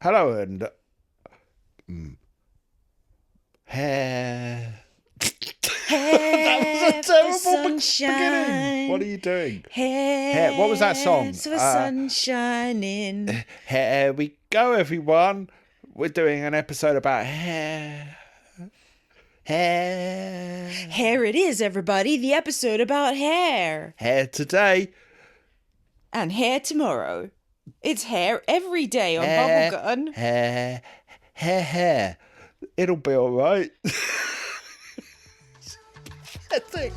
Hello and hair. That was a terrible beginning. What are you doing? Hair. What was that song? For sunshine in. Here we go, everyone. We're doing an episode about hair. Hair it is, everybody. The episode about hair. Hair today. And hair tomorrow. It's hair every day on Hair, Bubblegum. Hair. It'll be all right. That's it.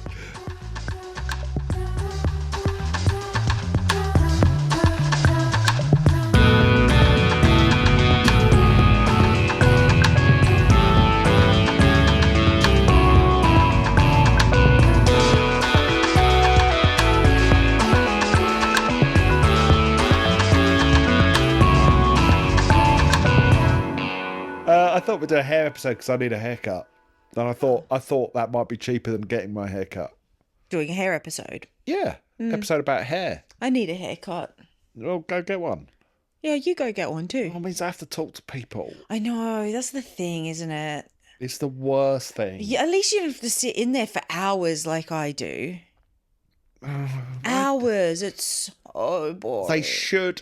I thought we'd do a hair episode because I need a haircut. And I thought that might be cheaper than getting my haircut. Doing a hair episode. Yeah, episode about hair. I need a haircut. Well, go get one. Yeah, you go get one too. That means I have to talk to people. I know, that's the thing, isn't it? It's the worst thing. Yeah, at least you don't have to sit in there for hours like I do. Hours, it's so boring. They should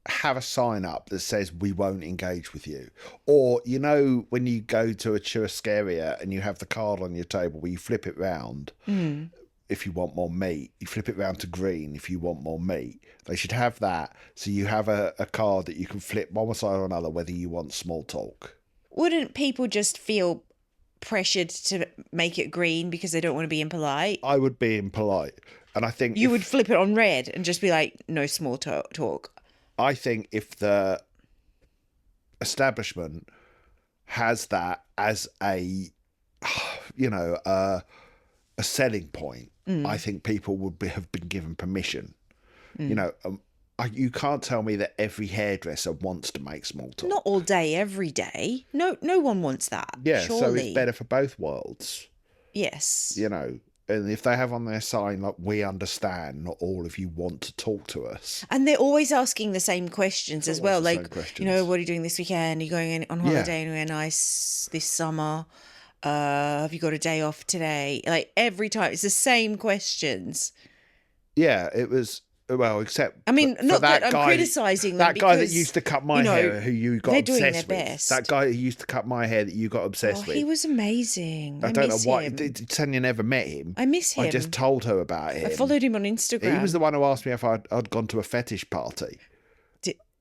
have a sign up that says we won't engage with you. Or, you know, when you go to a churrascaria and you have the card on your table where you flip it round if you want more meat, you flip it round to green if you want more meat. They should have that so you have a card that you can flip one side or another whether you want small talk. Wouldn't people just feel pressured to make it green because they don't want to be impolite? I would be impolite. And I think you would flip it on red and just be like, no small talk. I think if the establishment has that as a selling point, I think people would have been given permission. You know, you can't tell me that every hairdresser wants to make small talk. Not all day, every day. No one wants that. Yeah, surely. So it's better for both worlds. Yes. You know. And if they have on their sign, like, we understand not all of you want to talk to us. And they're always asking the same questions as well. Like, questions. You know, what are you doing this weekend? Are you going on holiday anywhere nice this summer? Have you got a day off today? Like, every time, it's the same questions. Yeah, it was... Well, except I mean, not that I'm guy, criticising them. That guy that used to cut my hair, who you got obsessed doing their with. best. That guy who used to cut my hair that you got obsessed with. He was amazing. I don't know why. Tanya never met him. I miss him. I just told her about him. I followed him on Instagram. He was the one who asked me if I'd gone to a fetish party.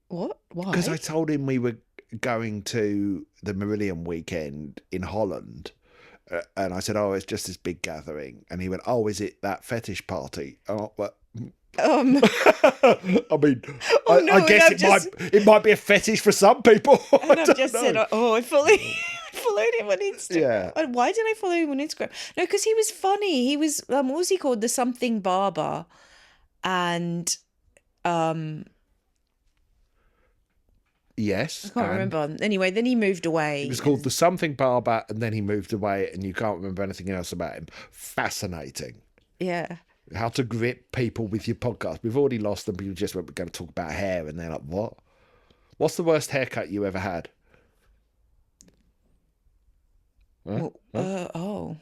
What? Why? Because I told him we were going to the Marillion weekend in Holland. And I said, it's just this big gathering. And he went, is it that fetish party? Oh, well... I mean, I guess it might be a fetish for some people. And I've just said, I followed him on Instagram. Yeah. Why did I follow him on Instagram? No, because he was funny. He was, what was he called? The something barber. And, yes. I can't remember. Anyway, then he moved away. He was called the something barber, and then he moved away, and you can't remember anything else about him. Fascinating. Yeah. How to grip people with your podcast. We've already lost them. People just went, we're going to talk about hair, and they're like, what? What's the worst haircut you ever had? Huh? Oh,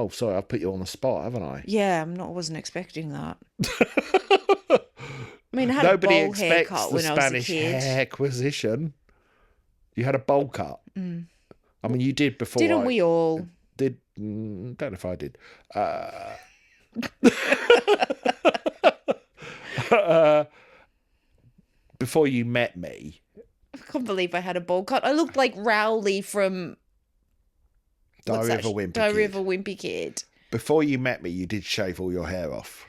sorry, I've put you on the spot, haven't I? Yeah, I wasn't expecting that. I mean, I had Nobody a bowl expects haircut the when Spanish I was a kid. hair acquisition. You had a bowl cut. I mean, you did before. Didn't we all? Don't know if I did. Before you met me. I can't believe I had a bowl cut. I looked like Rowley from Diary of a Wimpy Kid. Before you met me, you did shave all your hair off.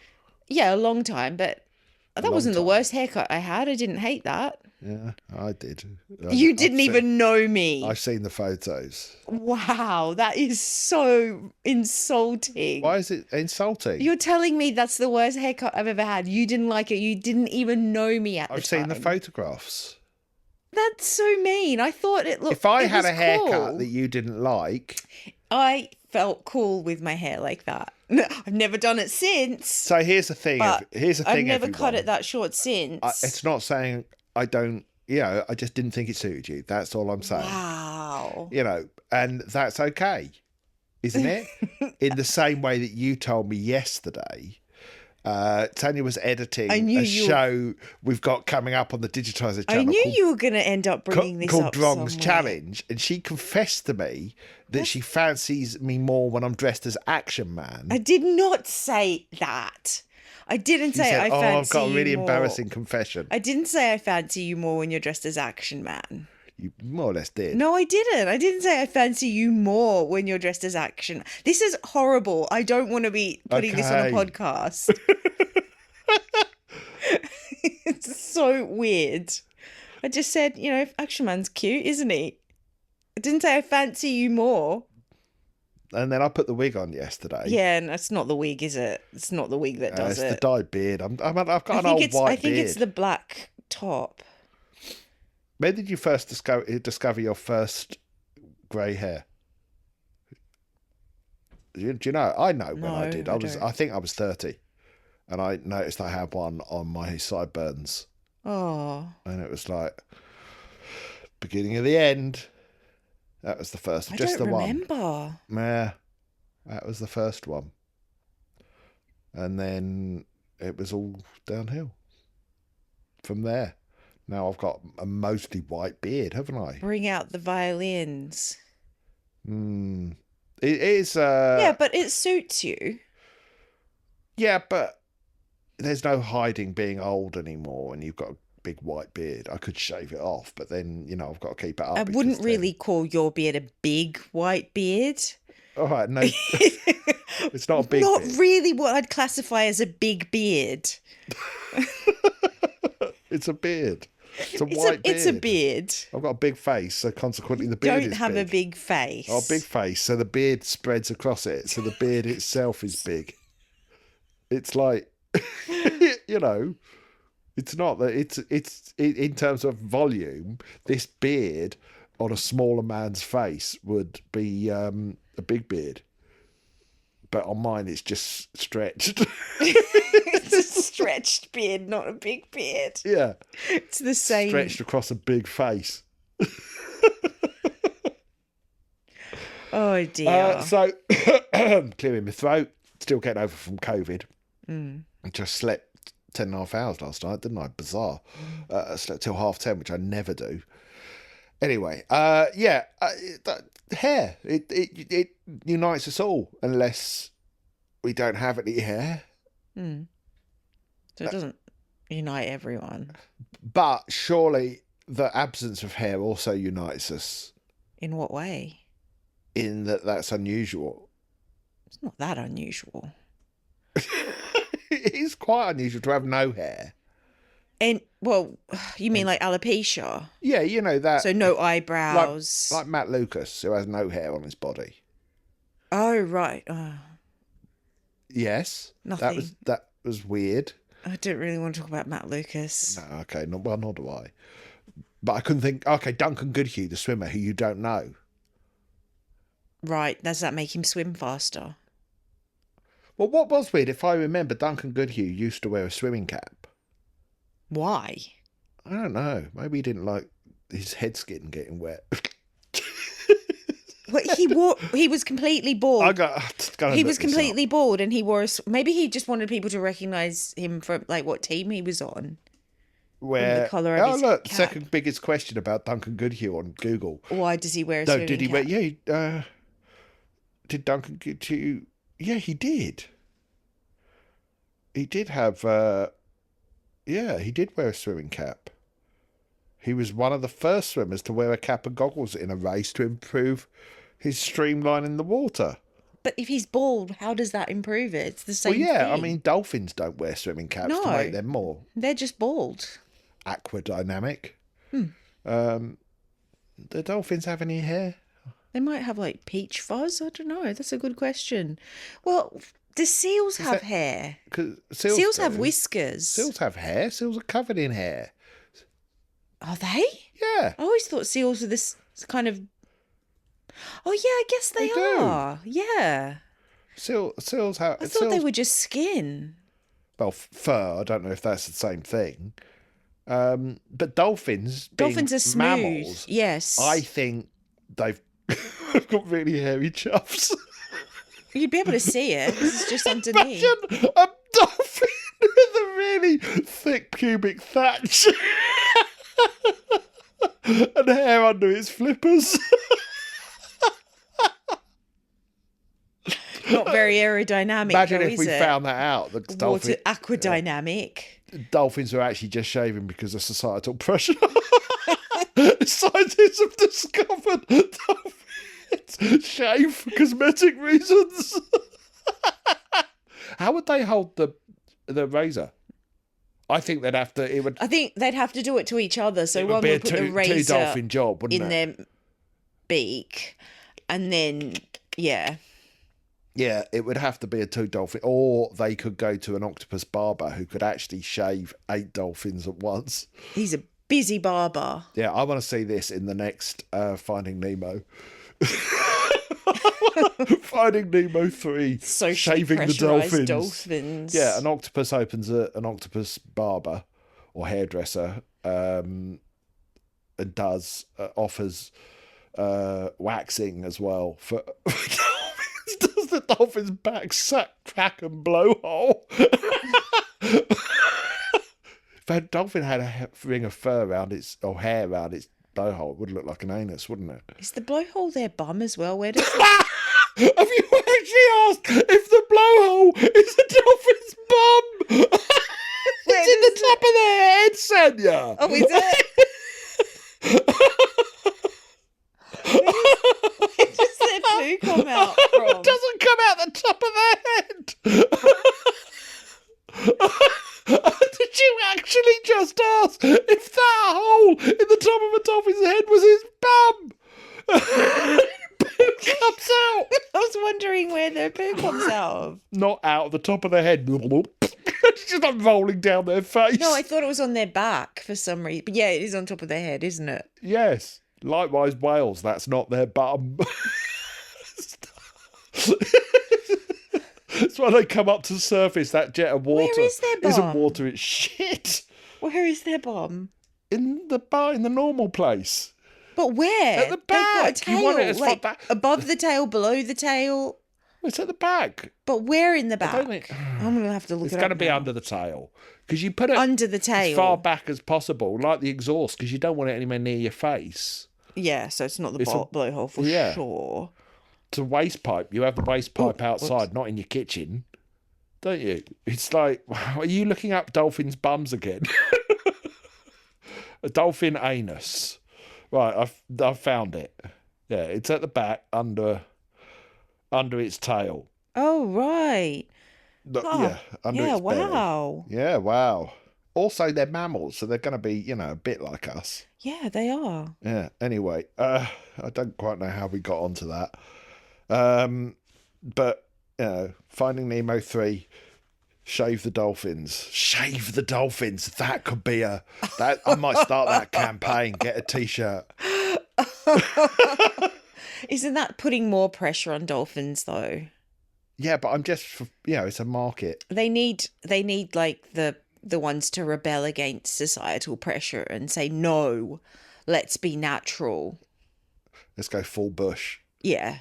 Yeah, a long time, but that wasn't the worst haircut I had. I didn't hate that. Yeah, I did. You didn't even know me. I've seen the photos. Wow, that is so insulting. Why is it insulting? You're telling me that's the worst haircut I've ever had. You didn't like it. You didn't even know me at the time. I've seen the photographs. That's so mean. I thought it looked. If I had a haircut that you didn't like, I felt cool with my hair like that. I've never done it since. So here's the thing. I've never everyone. cut it that short since. It's not saying I don't, I just didn't think it suited you. That's all I'm saying. Wow. And that's okay, isn't it? In the same way that you told me yesterday, Tanya was editing a show we've got coming up on the Digitiser channel. I knew you were going to end up bringing this called up Drong's somewhere. Challenge, and she confessed to me that she fancies me more when I'm dressed as Action Man. I did not say that. I didn't say I fancy you more. I've got a really embarrassing confession. I didn't say I fancy you more when you're dressed as Action Man. You more or less did. No, I didn't. I didn't say I fancy you more when you're dressed as Action. This is horrible. I don't want to be putting this on a podcast. It's so weird. I just said, Action Man's cute, isn't he? I didn't say I fancy you more. And then I put the wig on yesterday. Yeah, and it's not the wig, is it? It's not the wig that does it. It's the dyed beard. I've got an old white beard. I think it's the black top. When did you first discover your first grey hair? Do you know? I know when I did. I think I was 30, and I noticed I had one on my sideburns. Oh. And it was like beginning of the end. That was the first. I just don't the remember. one. Yeah, that was the first one. And then it was all downhill from there. Now I've got a mostly white beard, haven't I? Bring out the violins. It is. Yeah, but it suits you. Yeah, but there's no hiding being old anymore, and you've got a big white beard. I could shave it off, but then I've got to keep it up. I wouldn't really call your beard a big white beard. All right, no, it's not a big. Not beard. really what I'd classify as a big beard. It's a beard. It's a white beard. It's a beard. I've got a big face, so consequently the beard is big. Don't have a big face. Oh, big face, so the beard spreads across it, so the beard itself is big. It's like, it's not that it's in terms of volume, this beard on a smaller man's face would be a big beard. But on mine, it's just stretched. It's a stretched beard, not a big beard. Yeah. It's the same. Stretched across a big face. Oh, dear. So, clearing my throat. Still getting over from COVID. I just slept 10.5 hours last night, didn't I? Bizarre. I slept till 10:30, which I never do. Anyway, hair. It unites us all, unless we don't have any hair. So it doesn't unite everyone. But surely the absence of hair also unites us. In what way? In that's unusual. It's not that unusual. It is quite unusual to have no hair. And, well, you mean like alopecia? Yeah, that. So no eyebrows. Like Matt Lucas, who has no hair on his body. Oh, right. Oh. Yes. Nothing. That was weird. I don't really want to talk about Matt Lucas. No, okay. Nor do I. But I couldn't think... Okay, Duncan Goodhue, the swimmer, who you don't know. Right. Does that make him swim faster? Well, what was weird, if I remember, Duncan Goodhue used to wear a swimming cap. Why? I don't know. Maybe he didn't like his head skin getting wet. Well, he was completely bald. He was completely bald, and he wore maybe he just wanted people to recognise him from like what team he was on. Where the colour of his cap. Second biggest question about Duncan Goodhue on Google. Why does he wear a swimming cap? Did he wear? Yeah, did Duncan Goodhue? Yeah, he did. He did have. He did wear a swimming cap. He was one of the first swimmers to wear a cap and goggles in a race to improve his streamline in the water. But if he's bald, how does that improve it? It's the same thing. I mean, dolphins don't wear swimming caps to make them more... They're just bald. Aquadynamic. Do dolphins have any hair? They might have, like, peach fuzz. I don't know. That's a good question. Well, do seals have hair? Seals have whiskers. Seals have hair. Seals are covered in hair. Are they? Yeah. I always thought seals were this kind of... Oh, yeah, I guess they are. Yeah. Seals have... I thought they were just skin. Well, fur, I don't know if that's the same thing. But dolphins, being Dolphins are smooth. mammals, Yes. I think they've got really hairy chuffs. You'd be able to see it. It's just underneath. Imagine a dolphin with a really thick pubic thatch and hair under its flippers. Not very aerodynamic. Imagine though, if is we it? found that out. The Water aquadynamic. dolphins are actually just shaving because of societal pressure. Scientists have discovered dolphins shave for cosmetic reasons. How would they hold the razor? I think they'd have to. I think they'd have to do it to each other. So one be would put the two razor dolphin job, wouldn't in it? their beak, and then Yeah, it would have to be a 2 dolphin, or they could go to an octopus barber who could actually shave 8 dolphins at once. he's a busy barber. Yeah, I want to see this in the next Finding Nemo. Finding Nemo 3, Socially shaving the pressurised dolphins. Yeah, an octopus opens an octopus barber or hairdresser, and offers waxing as well for dolphins. Does the dolphin's back suck, crack, and blowhole? If a dolphin had a ring of fur around its or hair around its blowhole, it would look like an anus, wouldn't it? Is the blowhole their bum as well? Where does it... Have you actually asked if the blowhole is a dolphin's bum? It's in the top of their head, Sanya. Oh, is it? Where does their poo come out from? It doesn't come out the top of their head. Did you actually just ask if that hole in the top of a dolphin's head was his bum? Poo comes out. I was wondering where their poo comes out of. Not out of the top of their head. It's just like rolling down their face. No, I thought it was on their back for some reason. But yeah, it is on top of their head, isn't it? Yes. Likewise, whales, that's not their bum. That's why they come up to the surface, that jet of water. Where is their bum? Isn't water, it's shit. Where is their bum? In the normal place. But where? At the back. They've got a You want it tail, as far like back. above the tail, below the tail. It's at the back. But where in the back? don't think- I'm going to have to look It's it up going to be now. under the tail. Because you put it Under the tail. as far back as possible, like the exhaust, because you don't want it anywhere near your face. Yeah, so it's not the It's a- blowhole for yeah. sure. It's a waste pipe. You have the waste pipe outside, not in your kitchen. Don't you? It's like, are you looking up dolphins' bums again? A dolphin anus. Right, I've found it. Yeah, it's at the back under its tail. Oh, right. Yeah, under Yeah, its belly. wow. Yeah, wow. Also, they're mammals, so they're going to be, a bit like us. Yeah, they are. Yeah. Anyway, I don't quite know how we got onto that. But Finding Nemo 3, shave the dolphins. Shave the dolphins. That could be I might start that campaign. Get a t-shirt. Isn't that putting more pressure on dolphins though? Yeah, but I'm just, it's a market. They need like the ones to rebel against societal pressure and say no, let's be natural. Let's go full bush. Yeah.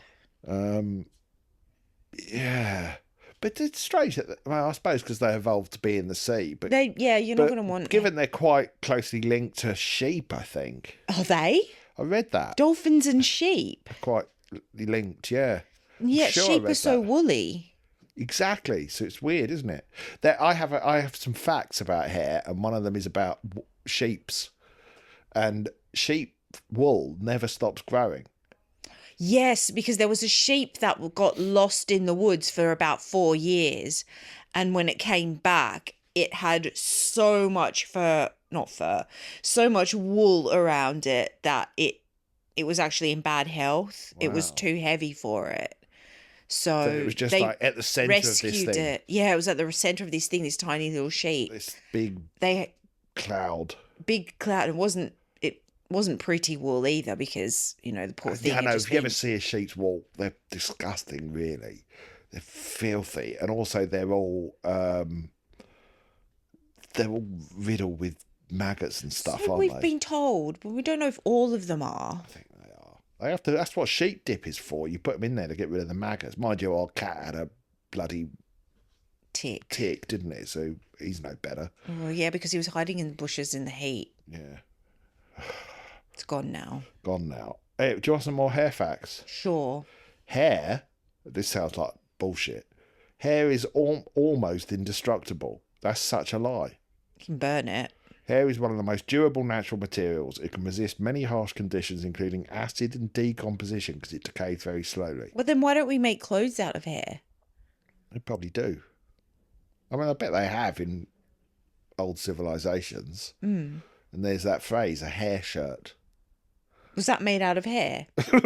Yeah. But it's strange that, I suppose because they evolved to be in the sea. But you're not going to want. Given they're quite closely linked to sheep, I think. Are they? I read that. Dolphins and sheep. Quite linked, yeah. Yeah, sure I sheep read are so that. woolly. Exactly. So it's weird, isn't it? I have some facts about hair, and one of them is about sheep's. And sheep wool never stops growing. Yes, because there was a sheep that got lost in the woods for about 4 years. And when it came back, it had so much so much wool around it that it was actually in bad health. It was Wow. too heavy for it. So it was just they like at the centre of this rescued thing. it. Yeah, it was at the center of this thing, this tiny little sheep. This big They cloud. big cloud. It wasn't pretty wool either because, the poor thing. I had know, just if you ever been- see a sheep's wool, they're disgusting, really. They're filthy. And also they're all riddled with maggots and stuff, So aren't we've they? been told, but we don't know if all of them are. I think they are. They have to. That's what sheep dip is for. You put them in there to get rid of the maggots. Mind you, our cat had a bloody tick, didn't it? So he's no better. Oh, yeah, because he was hiding in the bushes in the heat. Yeah. It's gone now. Gone now. Hey, do you want some more hair facts? Sure. Hair, this sounds like bullshit. Hair is almost indestructible. That's such a lie. You can burn it. Hair is one of the most durable natural materials. It can resist many harsh conditions, including acid and decomposition, because it decays very slowly. Well, then why don't we make clothes out of hair? They probably do. I mean, I bet they have in old civilizations. Mm. And there's that phrase, a hair shirt. Was that made out of hair? I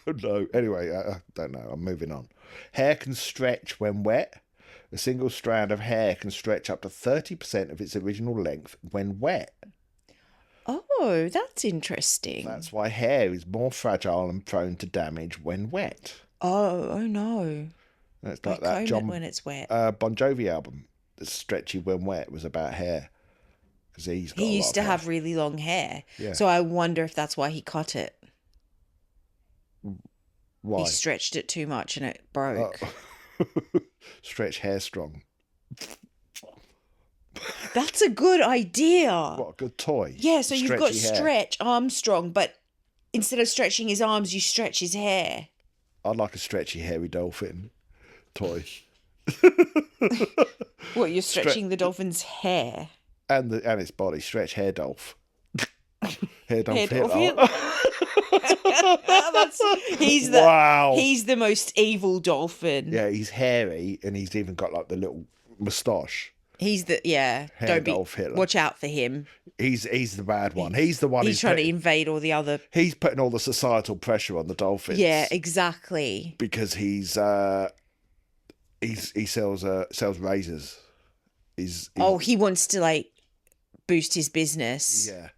don't know. Anyway, I don't know. I'm moving on. Hair can stretch when wet. A single strand of hair can stretch up to 30% of its original length when wet. Oh, that's interesting. That's why hair is more fragile and prone to damage when wet. Oh no. It's like that John when it's wet. Bon Jovi album, "It's Stretchy When Wet," was about hair. Because he used to have really long hair. Yeah. So I wonder if that's why he cut it. Why? He stretched it too much and it broke. Stretch hair strong. That's a good idea. What a good toy. Yeah, so you've got Stretchy hair. Stretch Armstrong, but instead of stretching his arms, you stretch his hair. I'd like a stretchy hairy dolphin toy. What, you're stretching the dolphin's hair? And its body. Stretch Hairdolph. Hairdolph Hairdolph Hitler. Wow. He's the most evil dolphin. Yeah, he's hairy and he's even got like the little moustache. He's the Hairdolph Hitler. Watch out for him. He's the bad one. He's the one He's trying to invade all the other. He's putting all the societal pressure on the dolphins. Yeah, exactly. Because he sells razors. He wants to like boost his business. Yeah.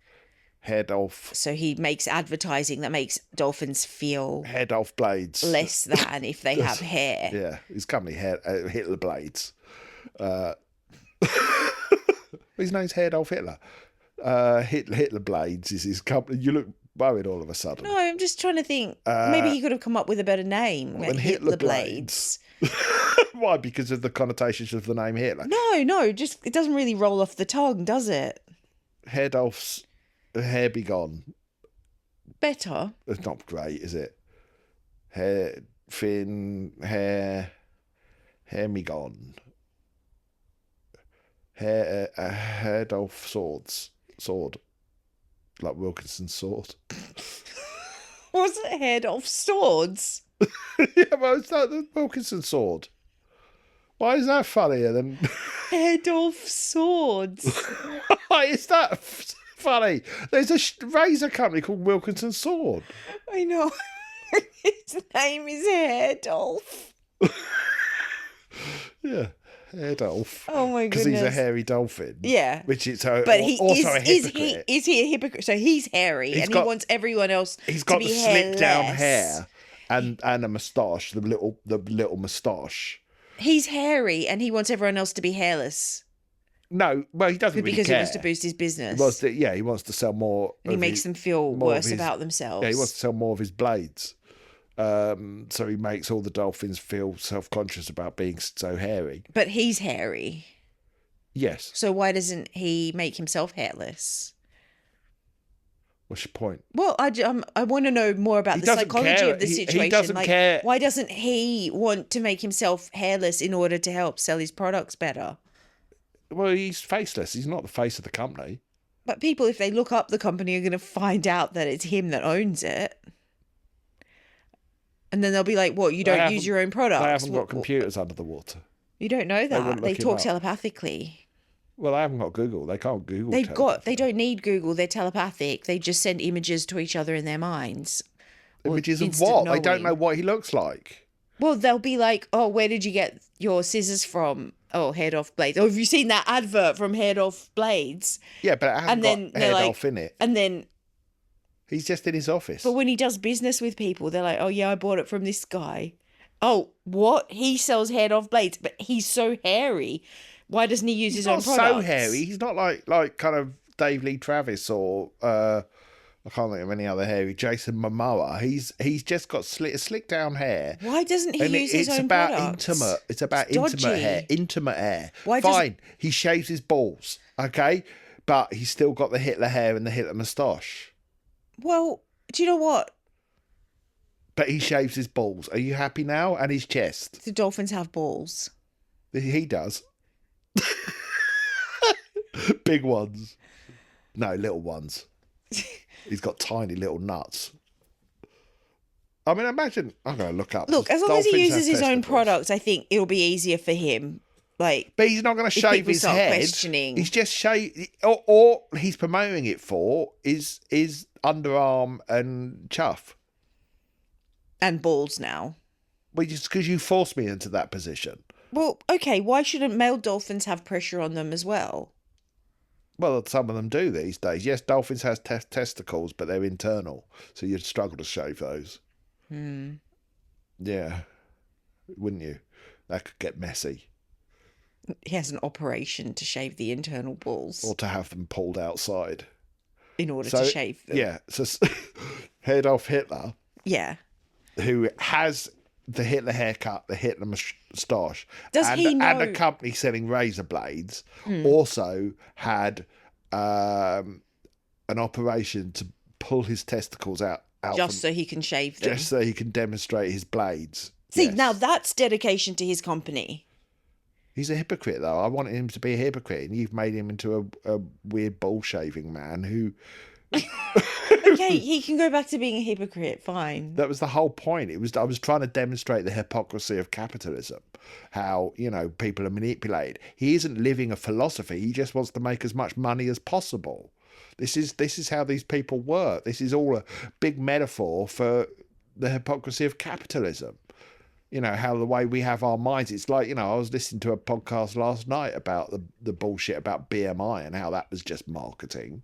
Hairdolph. So he makes advertising that makes dolphins feel Hairdolph blades. less than if they have hair. Yeah, his company Hitler Blades. His name's Hairdolph Hitler. Hitler Blades is his company. You look worried all of a sudden. No, I'm just trying to think. Maybe he could have come up with a better name. Well, Hitler Blades. Why? Because of the connotations of the name Hitler? No, just it doesn't really roll off the tongue, does it? Hairdolph's hair be gone. Better. It's not great, is it? Hair me gone. Hairdolph sword. Like Wilkinson's sword. Was it Hairdolph swords? Yeah, well, it's like the Wilkinson sword. Why is that funnier than Hairdolph swords? Why is that funny? There's a razor company called Wilkinson Sword. I know. His name is Hairdolph. Yeah, Hairdolph. Oh my goodness. Because he's a hairy dolphin. Yeah. Which is but also a hypocrite. Is he a hypocrite? So he's hairy he wants everyone else to be hairless. He's got the slicked down hair and a moustache, the little moustache. He's hairy and he wants everyone else to be hairless. No, well, he doesn't really care. Because he wants to boost his business. He wants to sell more. And he makes them feel worse about themselves. Yeah, he wants to sell more of his blades. So he makes all the dolphins feel self-conscious about being so hairy. But he's hairy. Yes. So why doesn't he make himself hairless? What's your point? Well, I want to know more about the psychology of the situation. He doesn't care. Why doesn't he want to make himself hairless in order to help sell his products better? Well, he's faceless. He's not the face of the company. But people, if they look up the company, are going to find out that it's him that owns it. And then they'll be like, what, you don't use your own products? They haven't got computers under the water. You don't know that. They talk telepathically. Well, I haven't got Google. They can't Google. They don't need Google. They're telepathic. They just send images to each other in their minds. Images of what? They don't know what he looks like. Well, they'll be like, oh, where did you get your scissors from? Oh, Hairdolph Blades. Oh, have you seen that advert from Hairdolph Blades? Yeah, but it hasn't got Hairdolph in it. And then... He's just in his office. But when he does business with people, they're like, oh, yeah, I bought it from this guy. Oh, what? He sells Hairdolph Blades, but he's so hairy. Why doesn't he use his own products? He's not so hairy. He's not like kind of Dave Lee Travis or I can't think of any other hairy Jason Momoa. He's just got slick down hair. Why doesn't he And use his it's own about products? intimate. It's about It's intimate hair. dodgy. Intimate hair. Why does- Fine. He shaves his balls. Okay, but he's still got the Hitler hair and the Hitler moustache. Well, do you know what? But he shaves his balls. Are you happy now? And his chest. The dolphins have balls. He does. Big ones. No, little ones. He's got tiny little nuts. I mean, imagine. I'm going to look up. Look, as long as he Dolphins uses have his own testicles. products, I think it'll be easier for him. Like, But he's not going to if shave people his start head. questioning. He's just shave. Or he's promoting it for is underarm and chuff. and balls now. Well, just because you forced me into that position. Well, okay, why shouldn't male dolphins have pressure on them as well? Well, some of them do these days. Yes, dolphins has testicles, but they're internal, so you'd struggle to shave those. Yeah, wouldn't you? That could get messy. He has an operation to shave the internal balls Or to have them pulled outside. in order to shave them. Yeah, so Hairdolph Hitler, Yeah. who has the Hitler haircut, the Hitler moustache, Does and, he know- and a company selling razor blades, also had an operation to pull his testicles out Just so he can shave them. just so he can demonstrate his blades. See, Yes. now that's dedication to his company. He's a hypocrite, though. I wanted him to be a hypocrite, and you've made him into a weird ball shaving man who. Okay, he can go back to being a hypocrite, fine. That was the whole point. I was trying to demonstrate the hypocrisy of capitalism, how people are manipulated. He isn't living a philosophy. He just wants to make as much money as possible. This is how these people work. This is all a big metaphor for the hypocrisy of capitalism. How the way we have our minds. It's like, I was listening to a podcast last night about the bullshit about BMI and how that was just marketing.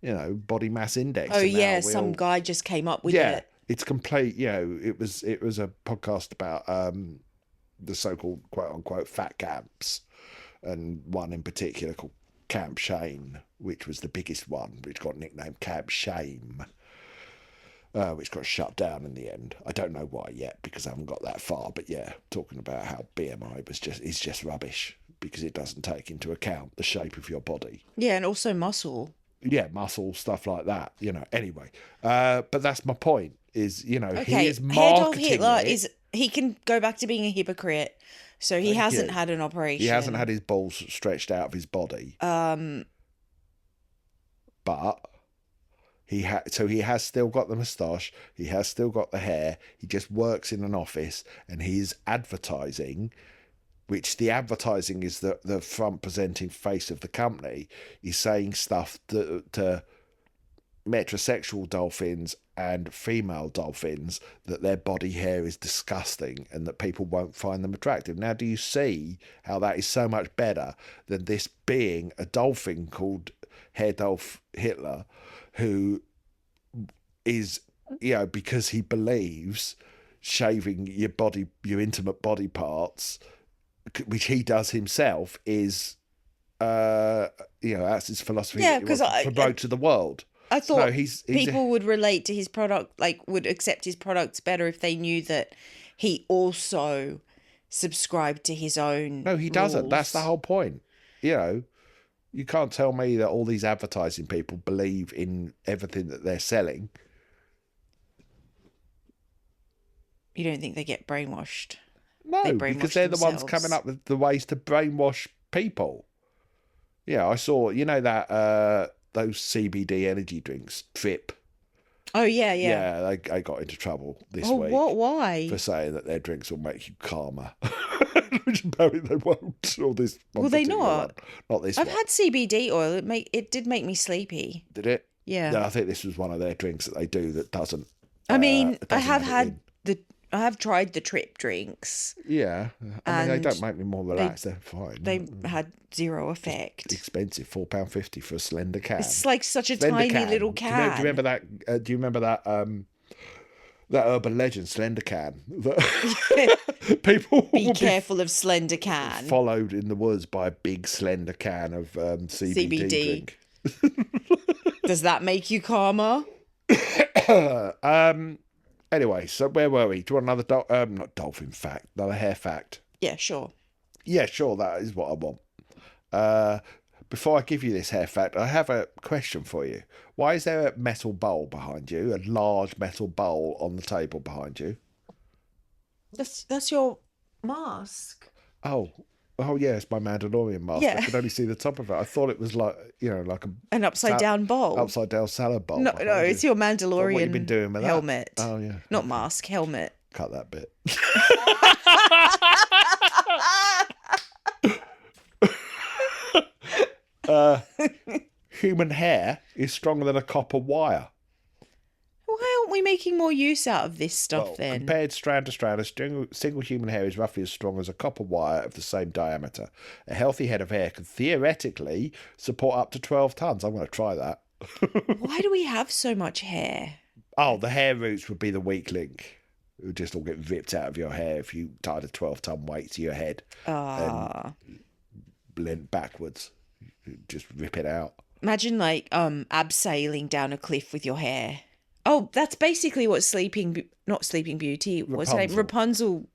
Body mass index. Oh, and how yeah, we some all- guy just came up with yeah, it. it's complete. It was a podcast about the so-called quote unquote fat camps, and one in particular called Camp Shame, which was the biggest one, which got nicknamed Camp Shame, which got shut down in the end. I don't know why yet because I haven't got that far. But yeah, talking about how BMI is just rubbish because it doesn't take into account the shape of your body. Yeah, and also muscle. Yeah, muscle, stuff like that, Anyway, but that's my point, is, Okay, he is Hairdolph marketing Hitler it. he can go back to being a hypocrite. So he hasn't had an operation. He hasn't had his balls stretched out of his body. But he has still got the moustache. He has still got the hair. He just works in an office, and he's advertising, which the advertising is the front presenting face of the company. He's saying stuff to metrosexual dolphins and female dolphins that their body hair is disgusting and that people won't find them attractive. Now, do you see how that is so much better than this being a dolphin called Hairdolph Hitler, who is, because he believes shaving your intimate body parts, which he does himself, is that's his philosophy. Yeah, that he wants 'cause to promote to the world. I thought No, he's people would relate to his product, like would accept his products better if they knew that he also subscribed to his own. No, he doesn't. That's the rules. whole point. You can't tell me that all these advertising people believe in everything that they're selling. You don't think they get brainwashed? No, They because brainwash they're the ones themselves. coming up with the ways to brainwash people. Yeah, I saw, that those CBD energy drinks, Trip. Oh yeah. Yeah, they got into trouble this Oh, week what? Why? for saying that their drinks will make you calmer. Which apparently they won't. Or this one Will they particular not? one. Not this I've one. had CBD oil. It did make me sleepy. Did it? Yeah. No, I think this was one of their drinks that they do that doesn't. I mean, I doesn't have it had in. I have tried the Trip drinks. Yeah, I mean they And don't make me more relaxed. They're fine. They had zero effect. Expensive, £4.50 for a slender can. It's like such a Slender tiny little Do you can. remember that? Do you remember that? That urban legend, Slender Can. That people Be will careful of slender can. followed in the woods by a big slender can of CBD CBD. drink. Does that make you calmer? Anyway, so where were we? Do you want another not dolphin fact, another hair fact? Yeah, sure. Yeah, sure, that is what I want. Before I give you this hair fact, I have a question for you. Why is there a metal bowl behind you, a large metal bowl on the table behind you? That's your mask. Oh, yeah, it's my Mandalorian mask. Yeah. I could only see the top of it. I thought it was like, like An upside down bowl. upside down salad bowl. No, behind no, you. it's your Mandalorian What you been doing with that? helmet. Oh, yeah. Not mask, helmet. Cut that bit. Human hair is stronger than a copper wire. Why aren't we making more use out of this stuff then? Compared strand to strand, a single human hair is roughly as strong as a copper wire of the same diameter. A healthy head of hair can theoretically support up to 12 tons. I'm going to try that. Why do we have so much hair? Oh, the hair roots would be the weak link. It would just all get ripped out of your hair if you tied a 12-ton weight to your head and leant backwards. You'd just rip it out. Imagine like abseiling down a cliff with your hair. Oh, that's basically what not Sleeping Beauty, what's her name? Rapunzel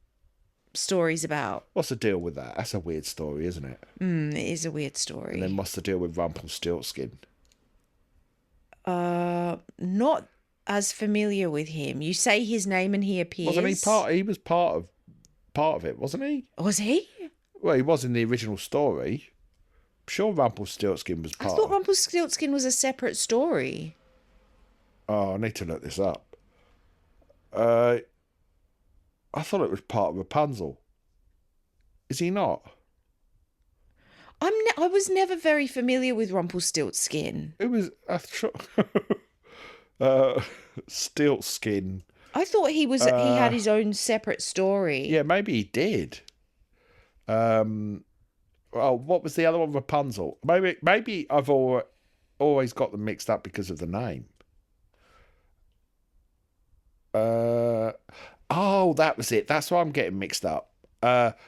story's about. What's the deal with that? That's a weird story, isn't it? It is a weird story. And then what's the deal with Rumpelstiltskin? Not as familiar with him. You say his name and he appears. Wasn't he part? He was part of it, wasn't he? Was he? Well, he was in the original story. I'm sure Rumpelstiltskin was part. I thought Rumpelstiltskin was a separate story. Oh, I need to look this up. I thought it was part of Rapunzel. Is he not? I was never very familiar with Rumpelstiltskin. It was Stiltskin. I thought he had his own separate story. Yeah, maybe he did. Well, what was the other one? Rapunzel. Maybe I've always got them mixed up because of the name. Oh, that was it. That's why I'm getting mixed up.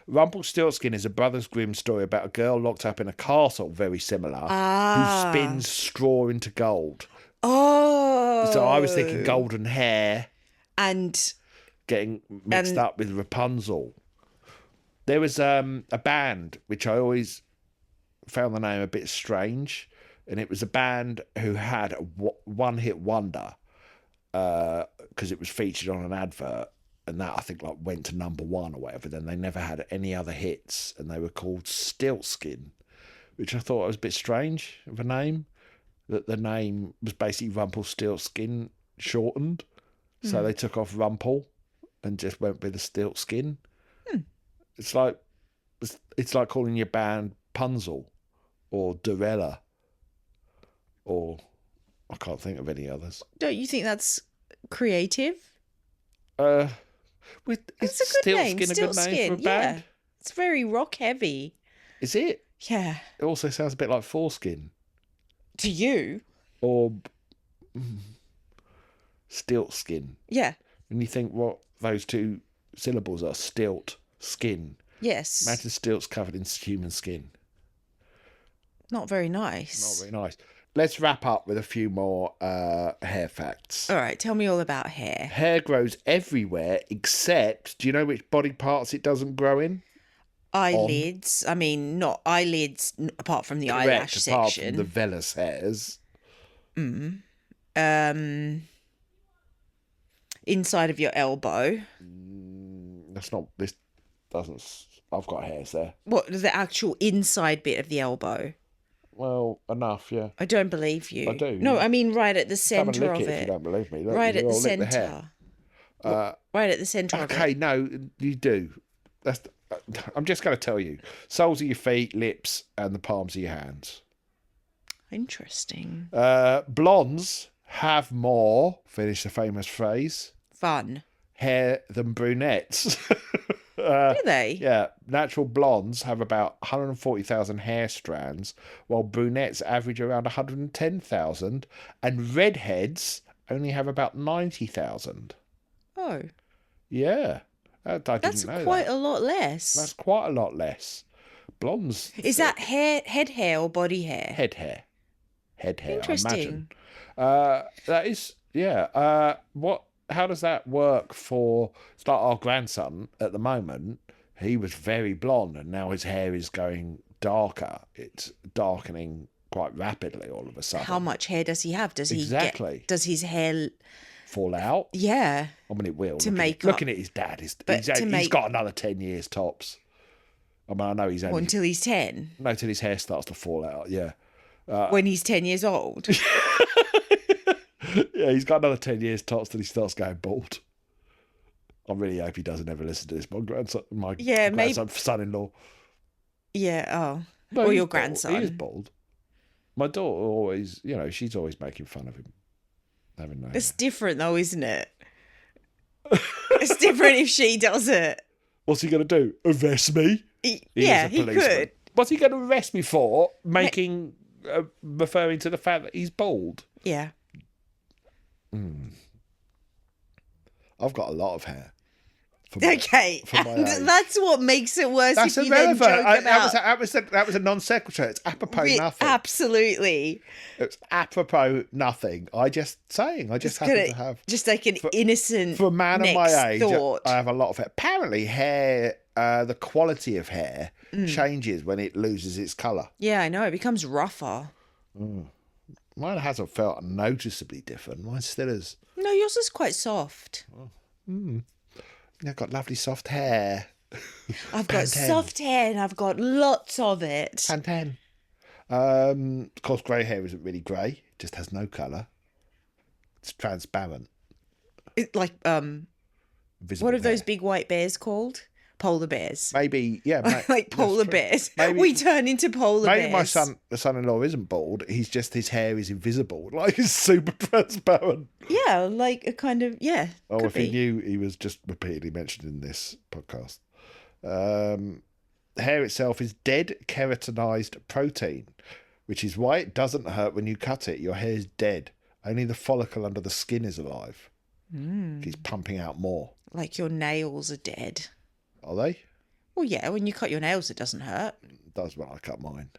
Rumpelstiltskin is a Brothers Grimm story about a girl locked up in a castle very similar who spins straw into gold. Oh. So I was thinking golden hair and getting mixed up with Rapunzel. There was a band which I always found the name a bit strange, and it was a band who had a one-hit wonder because it was featured on an advert, and that I think like went to number one or whatever. Then they never had any other hits, and they were called Stiltskin, which I thought was a bit strange of a name. That the name was basically Rumpelstiltskin shortened, so they took off Rumpel and just went with the Stiltskin. It's like calling your band Punzel or Dorella, or I can't think of any others. Don't you think that's creative? It's It's a good name. Stiltskin a good name for a band? Yeah. It's very rock heavy. Is it? Yeah. It also sounds a bit like Foreskin. To you? Or Stiltskin. Yeah. And you think what those two syllables are, stilt, skin. Yes. Imagine stilts covered in human skin. Not very nice. Not very nice. Let's wrap up with a few more hair facts. All right, tell me all about hair. Hair grows everywhere except, do you know which body parts it doesn't grow in? Eyelids. I mean, not eyelids apart from the eyelash Correct, apart section. from the vellus hairs. Inside of your elbow. This doesn't, I've got hairs there. What, the actual inside bit of the elbow? Well, enough, yeah. I don't believe you. I do. No, I mean right at the centre Come and of lick it it. if you don't believe me. Look, Right at the I'll lick the hair. centre. Right at the centre of it. Okay, no, you do. I'm just going to tell you. Soles of your feet, lips, and the palms of your hands. Interesting. Blondes have more, finish the famous phrase, Fun. hair than brunettes. Do they? Yeah, natural blondes have about 140,000 hair strands, while brunettes average around 110,000, and redheads only have about 90,000. Oh. Yeah. That's quite a lot less. That's quite a lot less. Blondes. Is that head hair or body hair? Head hair. head hair, I Interesting. imagine. That is, yeah. How does that work for? It's like our grandson at the moment. He was very blonde, and now his hair is going darker. It's darkening quite rapidly all of a sudden. How much hair does he have? Exactly. Does his hair? Fall out? Yeah. I mean, it will. Make looking at his dad, he's got another 10 years tops. I mean, I know he's only... until he's 10? No, till his hair starts to fall out, yeah. When he's 10 years old? Yeah, he's got another 10 years tops till he starts going bald. I really hope he doesn't ever listen to this. My grandson, son-in-law. Yeah, oh. No, or your bald. grandson. He is bald. My daughter always, she's always making fun of him. Having no It's different though, isn't it? It's different if she does it. What's he going to do? Arrest me? He policeman. could. What's he going to arrest me for? Referring to the fact that he's bald. Yeah. I've got a lot of hair. Okay, and that's what makes it worse. That's if you then joke about... that was a non sequitur. It's apropos nothing. Absolutely. It's apropos nothing. I just happen to have just like an innocent for a man of my age. Thought. I have a lot of hair. Apparently, hair, the quality of hair changes when it loses its colour. Yeah, I know. It becomes rougher. Mine hasn't felt noticeably different. Mine still is. No, yours is quite soft. I've got lovely soft hair. I've got soft hair and I've got lots of it. Pantene. Of course, grey hair isn't really grey. It just has no colour. It's transparent. It's like, Visible what are hair. those big white bears called? Polar bears. Maybe, yeah. Like polar bears. Maybe, we turn into polar bears. Maybe the son-in-law isn't bald. His hair is invisible. Like, it's super transparent. Yeah, like a kind of, yeah. Oh, if he knew he was just repeatedly mentioned in this podcast. Hair itself is dead keratinized protein, which is why it doesn't hurt when you cut it. Your hair is dead. Only the follicle under the skin is alive. It's pumping out more. Like your nails are dead. Are they? Well, yeah, when you cut your nails, it doesn't hurt. It does when I cut mine.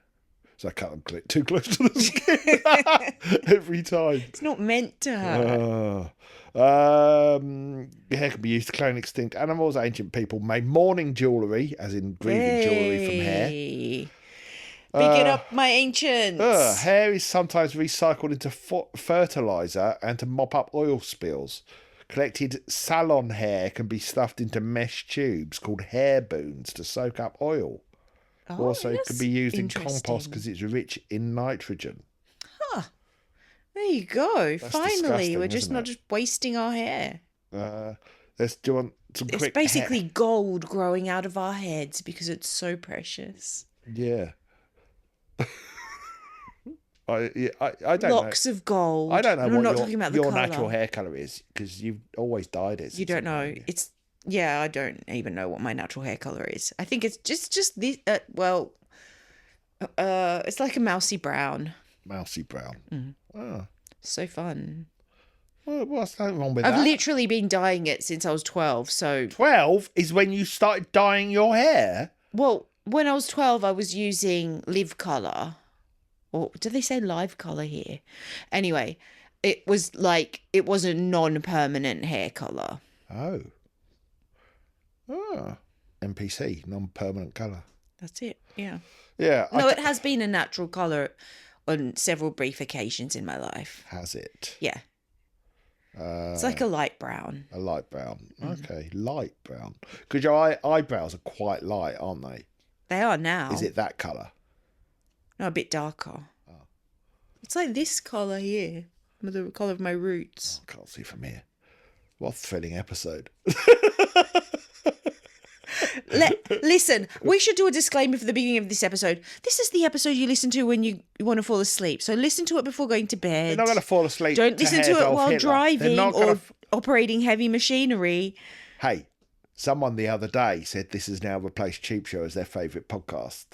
So I cut them too close to the skin every time. It's not meant to hurt. Your hair can be used to clone extinct animals. Ancient people made mourning jewellery, as in grieving jewellery from hair. Big it up, my ancients. Hair is sometimes recycled into fertiliser and to mop up oil spills. Collected salon hair can be stuffed into mesh tubes called hair boons to soak up oil. Also, it can be used in compost because it's rich in nitrogen. Huh. There you go. That's Finally, we're just not it? just wasting our hair. Let's do some quick. It's basically gold growing out of our heads because it's so precious. Yeah. I don't Locks of gold. I don't know I'm not what talking about your the colour. natural hair colour is because you've always dyed it. You don't know. It's I don't even know what my natural hair colour is. I think it's just this. It's like a mousy brown. Mousy brown. Oh. So fun. Well, what's wrong with that? I've literally been dyeing it since I was 12. So 12 is when you started dyeing your hair. Well, when I was 12, I was using live colour. Or do they say live colour here? Anyway, it was a non-permanent hair colour. Oh. NPC, non-permanent colour. That's it, yeah. Yeah. No, it has been a natural colour on several brief occasions in my life. Has it? Yeah. It's like a light brown. A light brown. Okay, light brown. Because your eyebrows are quite light, aren't they? They are now. Is it that colour? No, a bit darker. Oh. It's like this colour here. The colour of my roots. I can't see from here. What a thrilling episode. Listen, we should do a disclaimer for the beginning of this episode. This is the episode you listen to when you want to fall asleep. So listen to it before going to bed. You're not going to fall asleep. Don't listen to it while driving or operating heavy machinery. Hey, someone the other day said this has now replaced Cheap Show as their favourite podcast.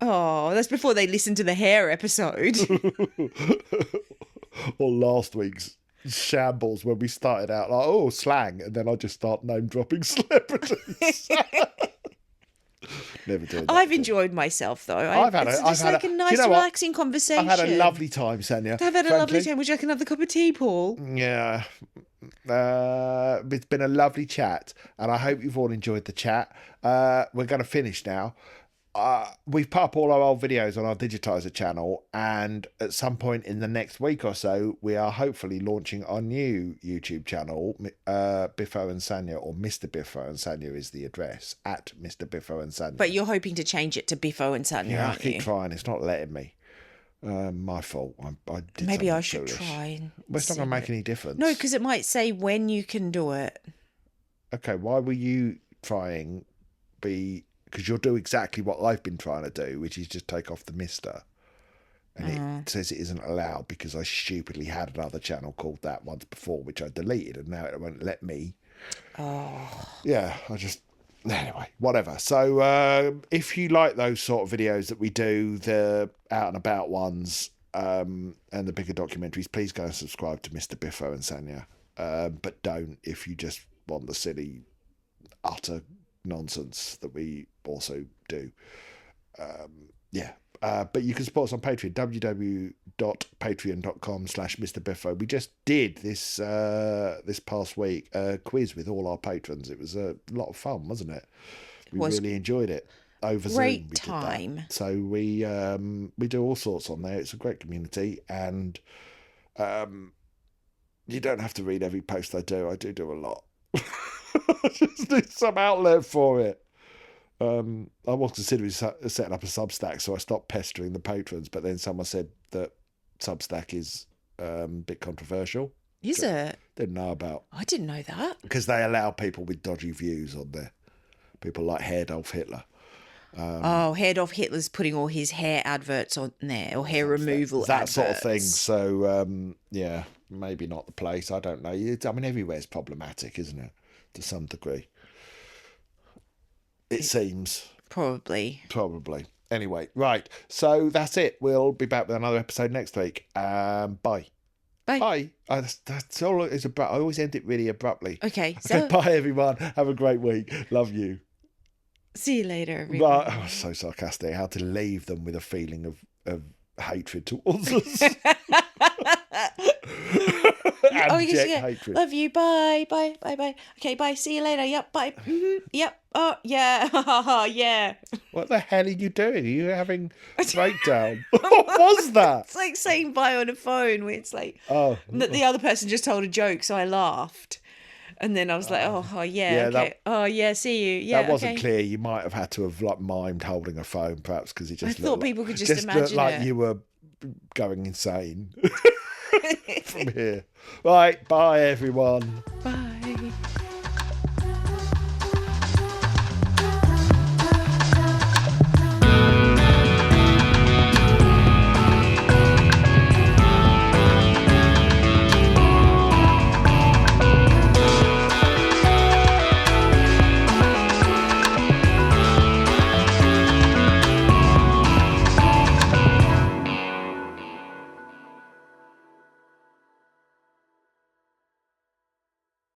Oh, that's before they listen to the hair episode. Or last week's shambles when we started out like, slang, and then I just start name dropping celebrities. Never doing that. I've enjoyed myself though. It's just like a nice, do you know what? relaxing conversation. I've had a lovely time, Sanya. I've had a lovely time. Would you like another cup of tea, Paul? Yeah. It's been a lovely chat, and I hope you've all enjoyed the chat. We're going to finish now. We've put up all our old videos on our Digitiser channel, and at some point in the next week or so, we are hopefully launching our new YouTube channel, Biffo and Sanya, or Mr. Biffo and Sanya is the address, at Mr. Biffo and Sanya. But you're hoping to change it to Biffo and Sanya, Yeah, I aren't keep you? trying. It's not letting me. My fault. I did Maybe I something should foolish. try. Well, it's not going to make any difference. No, because it might say when you can do it. Okay, why were you trying? Because you'll do exactly what I've been trying to do, which is just take off the Mister. And it says it isn't allowed because I stupidly had another channel called that once before, which I deleted, and now it won't let me. Oh. Yeah, anyway, whatever. So if you like those sort of videos that we do, the out and about ones, and the bigger documentaries, please go and subscribe to Mr. Biffo and Sanya. But don't if you just want the silly, utter nonsense that we also do. But you can support us on Patreon, www.patreon.com/Mr. Biffo. We just did this past week a quiz with all our patrons. It was a lot of fun, wasn't it? We really enjoyed it. Over Zoom, we did that. So we do all sorts on there. It's a great community, and you don't have to read every post I do. I do a lot. I just need some outlet for it. I was considering setting up a Substack, so I stopped pestering the patrons, but then someone said that Substack is a bit controversial. Is it? Didn't know about. I didn't know that. Because they allow people with dodgy views on there. People like Hairdolph Hitler. Hairdolph Hitler's putting all his hair adverts on there, or hair removal that adverts. sort of thing. So, yeah, maybe not the place. I don't know. I mean, everywhere's problematic, isn't it? To some degree. It seems. Probably. Anyway, right. So that's it. We'll be back with another episode next week. Bye. Bye. That's all it's about. I always end it really abruptly. Okay, so bye, everyone. Have a great week. Love you. see you later, everyone. But, so sarcastic. How to leave them with a feeling of hatred towards us. Abject hatred. Love you. Bye. Okay, bye. See you later. Yep. Bye. Mm-hmm. Yep. Oh, yeah. Yeah. What the hell are you doing? Are you having a breakdown? What was that? It's like saying bye on a phone where it's like, the other person just told a joke, so I laughed. And then I was like, yeah, okay. See you. Yeah, that wasn't clear. You might have had to have mimed holding a phone, perhaps, because it just I thought people could just imagine looked like it. you were going insane from here. Right, bye, everyone. Bye.